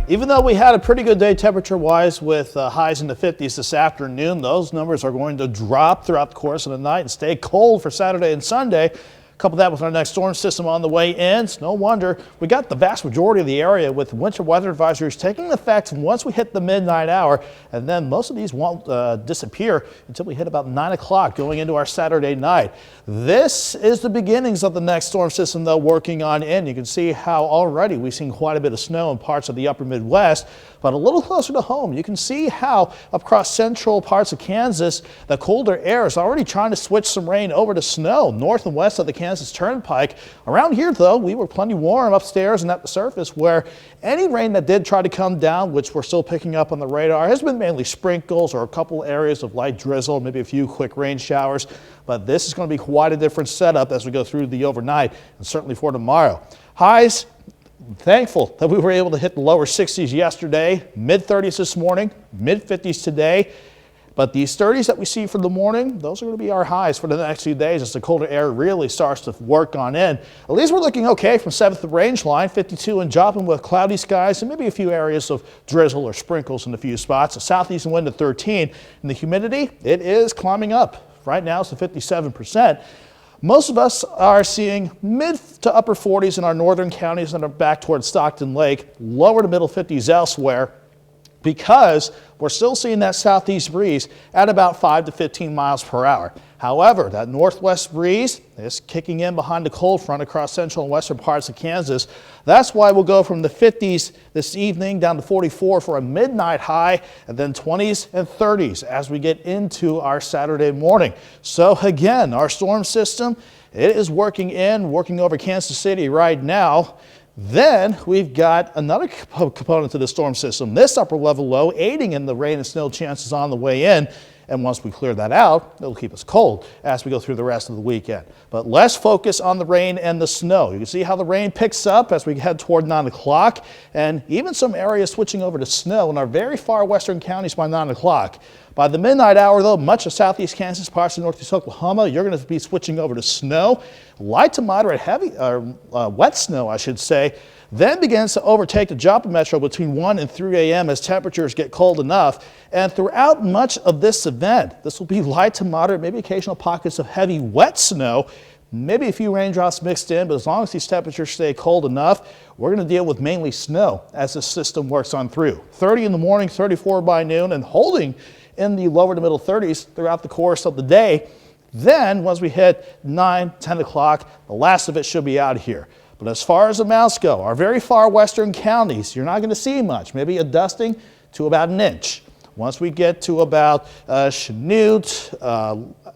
Even though we had a pretty good day temperature-wise with highs in the 50s this afternoon, those numbers are going to drop throughout the course of the night and stay cold for Saturday and Sunday. Couple that with our next storm system on the way in. It's no wonder we got the vast majority of the area with winter weather advisories taking effect once we hit the midnight hour, and then most of these won't disappear until we hit about 9 o'clock going into our Saturday night. This is the beginnings of the next storm system though working on in. You can see how already we've seen quite a bit of snow in parts of the upper Midwest, but a little closer to home you can see how across central parts of Kansas the colder air is already trying to switch some rain over to snow north and west of the Kansas Turnpike. Around here though, we were plenty warm upstairs and at the surface, where any rain that did try to come down, which we're still picking up on the radar, has been mainly sprinkles or a couple areas of light drizzle, maybe a few quick rain showers. But this is going to be quite a different setup as we go through the overnight and certainly for tomorrow. Highs, thankful that we were able to hit the lower 60s yesterday, mid 30s this morning, mid 50s today. But these 30s that we see for the morning, those are going to be our highs for the next few days as the colder air really starts to work on in. At least we're looking okay from 7th range line, 52 in Joplin with cloudy skies and maybe a few areas of drizzle or sprinkles in a few spots. A southeast wind at 13, and the humidity, it is climbing up. Right now it's at 57%. Most of us are seeing mid to upper 40s in our northern counties and are back towards Stockton Lake, lower to middle 50s elsewhere, because we're still seeing that southeast breeze at about 5 to 15 miles per hour. However, that northwest breeze is kicking in behind the cold front across central and western parts of Kansas. That's why we'll go from the 50s this evening down to 44 for a midnight high, and then 20s and 30s as we get into our Saturday morning. So again, our storm system, it is working over Kansas City right now. Then we've got another component to the storm system, this upper level low aiding in the rain and snow chances on the way in. And once we clear that out, it'll keep us cold as we go through the rest of the weekend. But less focus on the rain and the snow. You can see how the rain picks up as we head toward 9 o'clock, and even some areas switching over to snow in our very far western counties by 9 o'clock. By the midnight hour, though, much of southeast Kansas, parts of northeast Oklahoma, you're going to be switching over to snow. Light to moderate heavy, wet snow, I should say, then begins to overtake the Joplin metro between 1 and 3 a.m. as temperatures get cold enough. And throughout much of this event, this will be light to moderate, maybe occasional pockets of heavy wet snow, maybe a few raindrops mixed in, but as long as these temperatures stay cold enough, we're going to deal with mainly snow as the system works on through. 30 in the morning, 34 by noon, and holding in the lower to middle 30s throughout the course of the day. Then once we hit 9, 10 o'clock, the last of it should be out of here. But as far as the amounts go, our very far western counties, you're not going to see much, maybe a dusting to about an inch. Once we get to about Chanute,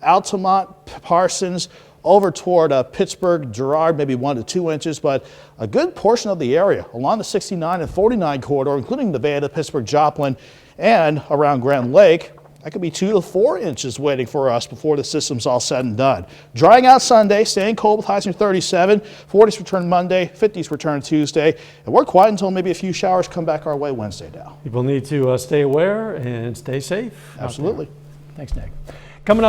Altamont, Parsons, over toward Pittsburgh, Girard, maybe 1 to 2 inches, but a good portion of the area along the 69 and 49 corridor, including the Nevada, Pittsburgh, Joplin, and around Grand Lake, that could be 2 to 4 inches waiting for us before the system's all said and done. Drying out Sunday, staying cold with highs near 37, 40s return Monday, 50s return Tuesday, and we're quiet until maybe a few showers come back our way Wednesday now. People need to stay aware and stay safe. Absolutely. Thanks, Nick.